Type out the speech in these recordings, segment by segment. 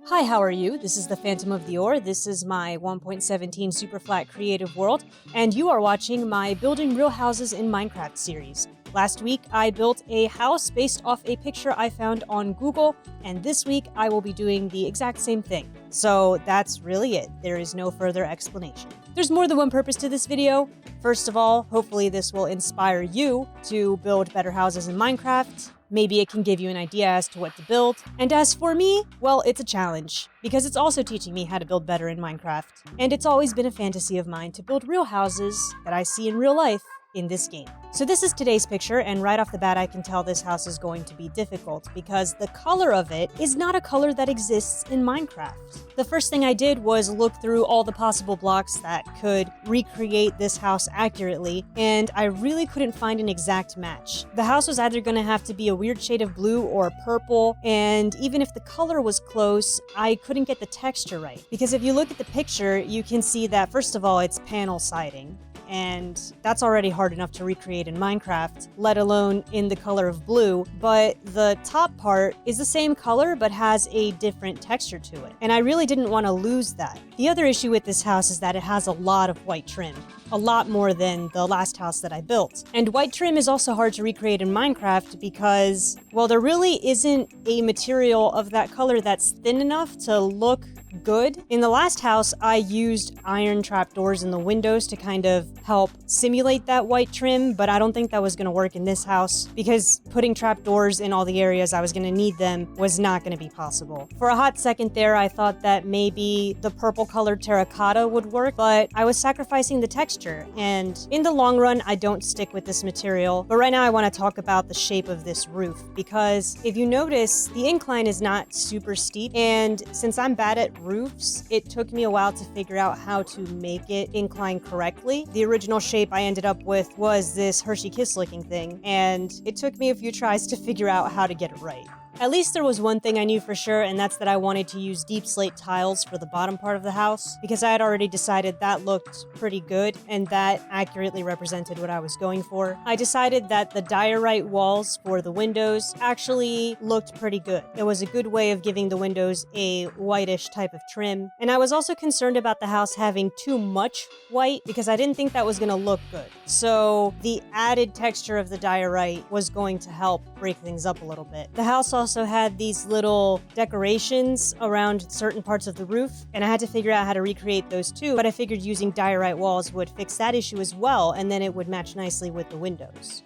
Hi, how are you? This is the Phantom of the Ore. This is my 1.17 Super Flat Creative World, and you are watching my Building Real Houses in Minecraft series. Last week, I built a house based off a picture I found on Google, and this week I will be doing the exact same thing. So that's really it. There is no further explanation. There's more than one purpose to this video. First of all, hopefully this will inspire you to build better houses in Minecraft. Maybe it can give you an idea as to what to build. And as for me, well, it's a challenge, because it's also teaching me how to build better in Minecraft. And it's always been a fantasy of mine to build real houses that I see in real life in this game. So this is today's picture, and right off the bat I can tell this house is going to be difficult because the color of it is not a color that exists in Minecraft. The first thing I did was look through all the possible blocks that could recreate this house accurately, and I really couldn't find an exact match. The house was either going to have to be a weird shade of blue or purple, and even if the color was close, I couldn't get the texture right. Because if you look at the picture, you can see that first of all, it's panel siding. And that's already hard enough to recreate in Minecraft, let alone in the color of blue, but the top part is the same color but has a different texture to it. And I really didn't want to lose that. The other issue with this house is that it has a lot of white trim. A lot more than the last house that I built. And white trim is also hard to recreate in Minecraft because, well, there really isn't a material of that color that's thin enough to look good. In the last house, I used iron trapdoors in the windows to kind of help simulate that white trim, but I don't think that was going to work in this house because putting trapdoors in all the areas I was going to need them was not going to be possible. For a hot second there, I thought that maybe the purple colored terracotta would work, but I was sacrificing the texture, and in the long run, I don't stick with this material. But right now I want to talk about the shape of this roof, because if you notice, the incline is not super steep, and since I'm bad at roofs, it took me a while to figure out how to make it incline correctly. The original shape I ended up with was this Hershey Kiss looking thing, and it took me a few tries to figure out how to get it right. At least there was one thing I knew for sure, and that's that I wanted to use deep slate tiles for the bottom part of the house, because I had already decided that looked pretty good, and that accurately represented what I was going for. I decided that the diorite walls for the windows actually looked pretty good. It was a good way of giving the windows a whitish type of trim, and I was also concerned about the house having too much white, because I didn't think that was going to look good. So the added texture of the diorite was going to help break things up a little bit. The house also had these little decorations around certain parts of the roof, and I had to figure out how to recreate those too, but I figured using diorite walls would fix that issue as well, and then it would match nicely with the windows.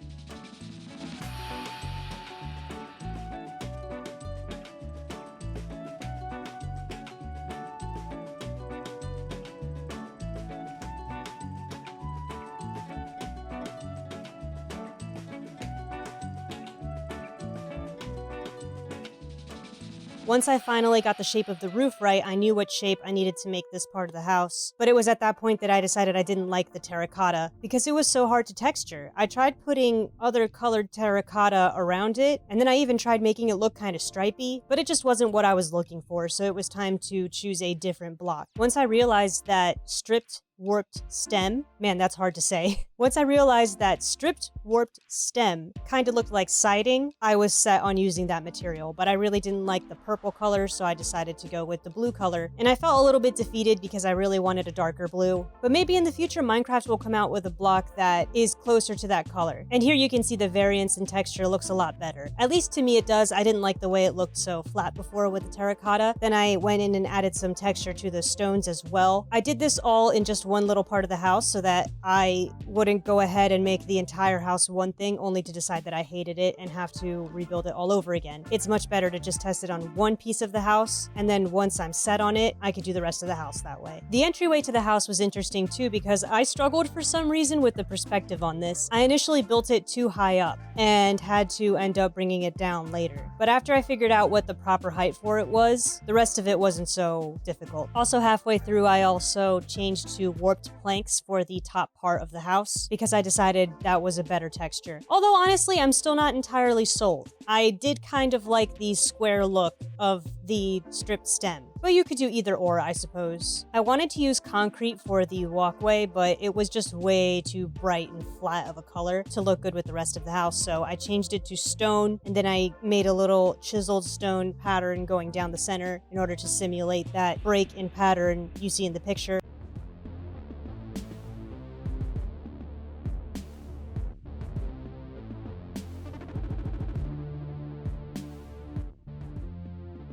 Once I finally got the shape of the roof right, I knew what shape I needed to make this part of the house. But it was at that point that I decided I didn't like the terracotta because it was so hard to texture. I tried putting other colored terracotta around it, and then I even tried making it look kind of stripy, but it just wasn't what I was looking for, so it was time to choose a different block. Once I realized that stripped warped stem, man, that's hard to say. Once I realized that stripped warped stem kind of looked like siding, I was set on using that material, but I really didn't like the purple color, so I decided to go with the blue color. And I felt a little bit defeated because I really wanted a darker blue. But maybe in the future, Minecraft will come out with a block that is closer to that color. And here you can see the variance in texture looks a lot better. At least to me it does. I didn't like the way it looked so flat before with the terracotta. Then I went in and added some texture to the stones as well. I did this all in just one little part of the house so that I wouldn't go ahead and make the entire house one thing only to decide that I hated it and have to rebuild it all over again. It's much better to just test it on one piece of the house, and then once I'm set on it, I could do the rest of the house that way. The entryway to the house was interesting too because I struggled for some reason with the perspective on this. I initially built it too high up and had to end up bringing it down later. But after I figured out what the proper height for it was, the rest of it wasn't so difficult. Also halfway through, I also changed to warped planks for the top part of the house because I decided that was a better texture. Although honestly, I'm still not entirely sold. I did kind of like the square look of the stripped stem, but you could do either or, I suppose. I wanted to use concrete for the walkway, but it was just way too bright and flat of a color to look good with the rest of the house, so I changed it to stone, and then I made a little chiseled stone pattern going down the center in order to simulate that break in pattern you see in the picture.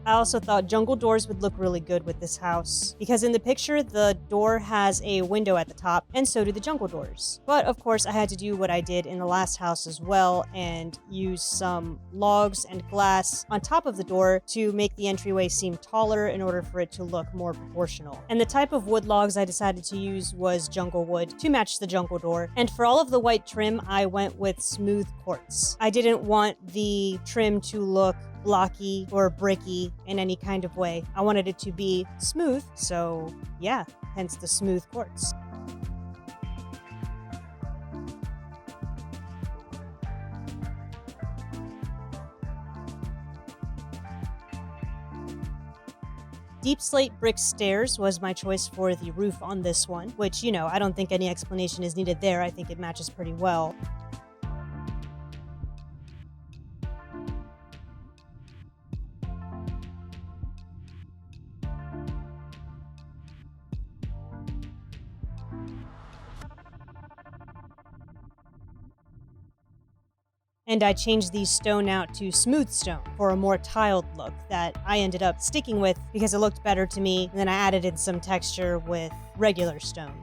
I also thought jungle doors would look really good with this house, because in the picture, the door has a window at the top, and so do the jungle doors. But of course, I had to do what I did in the last house as well, and use some logs and glass on top of the door to make the entryway seem taller in order for it to look more proportional. And the type of wood logs I decided to use was jungle wood to match the jungle door. And for all of the white trim, I went with smooth quartz. I didn't want the trim to look blocky or bricky in any kind of way. I wanted it to be smooth, so yeah, hence the smooth quartz. Deep slate brick stairs was my choice for the roof on this one, which, I don't think any explanation is needed there. I think it matches pretty well. And I changed the stone out to smooth stone for a more tiled look that I ended up sticking with because it looked better to me, and then I added in some texture with regular stone.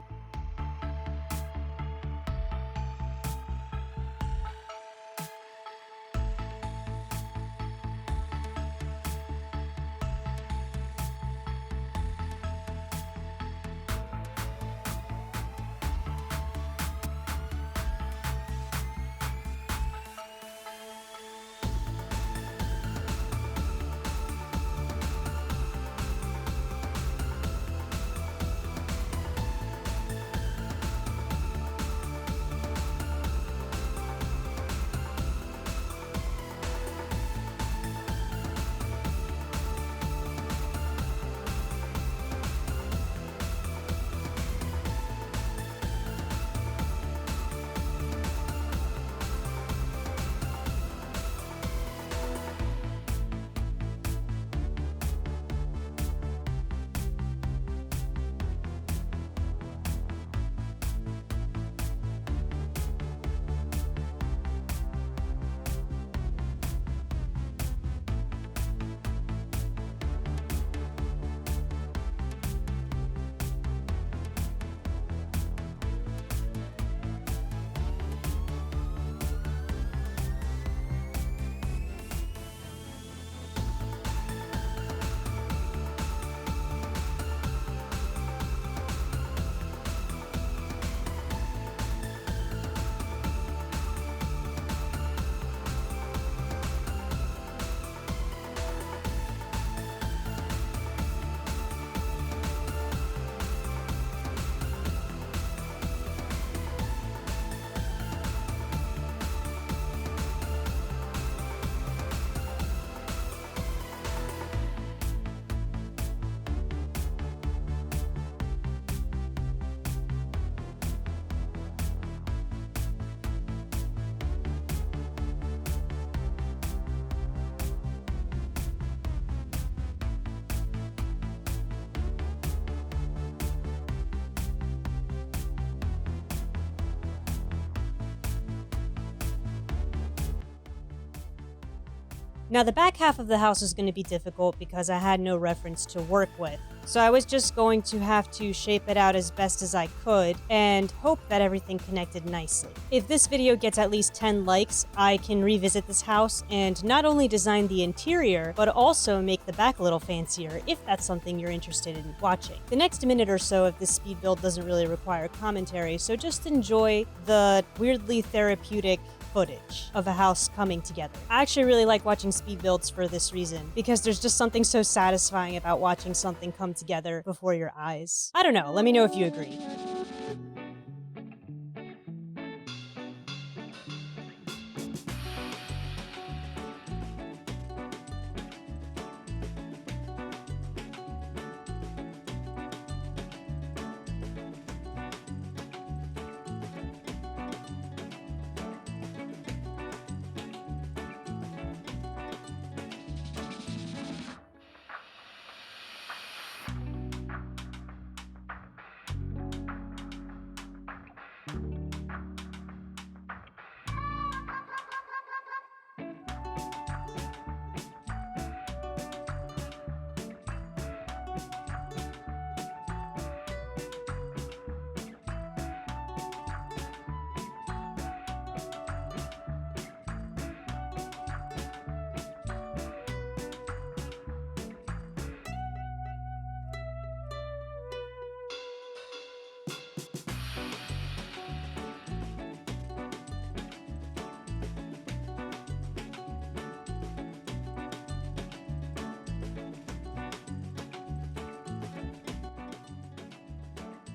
Now the back half of the house is going to be difficult because I had no reference to work with. So I was just going to have to shape it out as best as I could and hope that everything connected nicely. If this video gets at least 10 likes, I can revisit this house and not only design the interior, but also make the back a little fancier if that's something you're interested in watching. The next minute or so of this speed build doesn't really require commentary, so just enjoy the weirdly therapeutic footage of a house coming together. I actually really like watching speed builds for this reason, because there's just something so satisfying about watching something come together before your eyes. I don't know, let me know if you agree.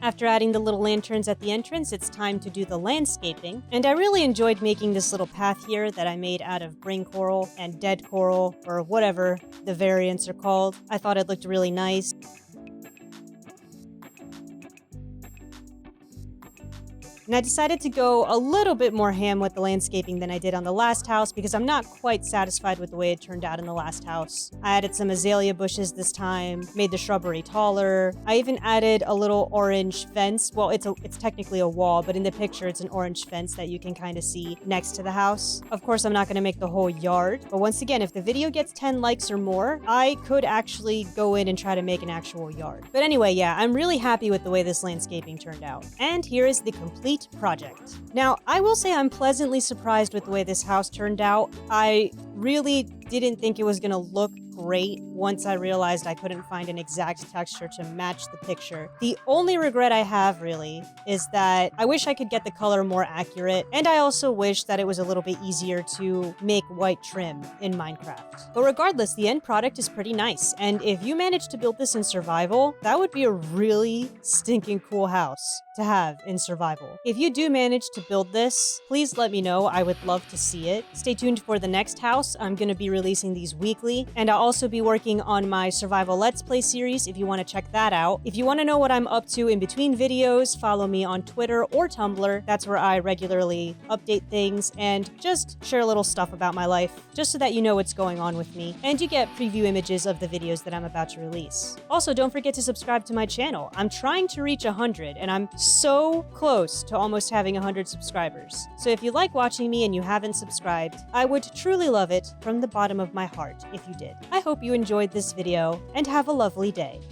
After adding the little lanterns at the entrance, it's time to do the landscaping. And I really enjoyed making this little path here that I made out of brain coral and dead coral, or whatever the variants are called. I thought it looked really nice. And I decided to go a little bit more ham with the landscaping than I did on the last house because I'm not quite satisfied with the way it turned out in the last house. I added some azalea bushes this time, made the shrubbery taller. I even added a little orange fence. Well, it's technically a wall, but in the picture it's an orange fence that you can kind of see next to the house. Of course, I'm not going to make the whole yard, but once again, if the video gets 10 likes or more, I could actually go in and try to make an actual yard. But anyway, yeah, I'm really happy with the way this landscaping turned out. And here is the complete project. Now, I will say I'm pleasantly surprised with the way this house turned out. I really didn't think it was gonna look great once I realized I couldn't find an exact texture to match the picture. The only regret I have really is that I wish I could get the color more accurate, and I also wish that it was a little bit easier to make white trim in Minecraft. But regardless, the end product is pretty nice, and if you manage to build this in survival, that would be a really stinking cool house to have in survival. If you do manage to build this, please let me know. I would love to see it. Stay tuned for the next house. I'm going to be releasing these weekly, and I'll also be working on my survival let's play series if you want to check that out. If you want to know what I'm up to in between videos, follow me on Twitter or Tumblr. That's where I regularly update things and just share little stuff about my life, just so that you know what's going on with me, and you get preview images of the videos that I'm about to release. Also, don't forget to subscribe to my channel. I'm trying to reach 100, and I'm so close to almost having 100 subscribers. So if you like watching me and you haven't subscribed, I would truly love it from the bottom of my heart if you did. I hope you enjoyed this video and have a lovely day.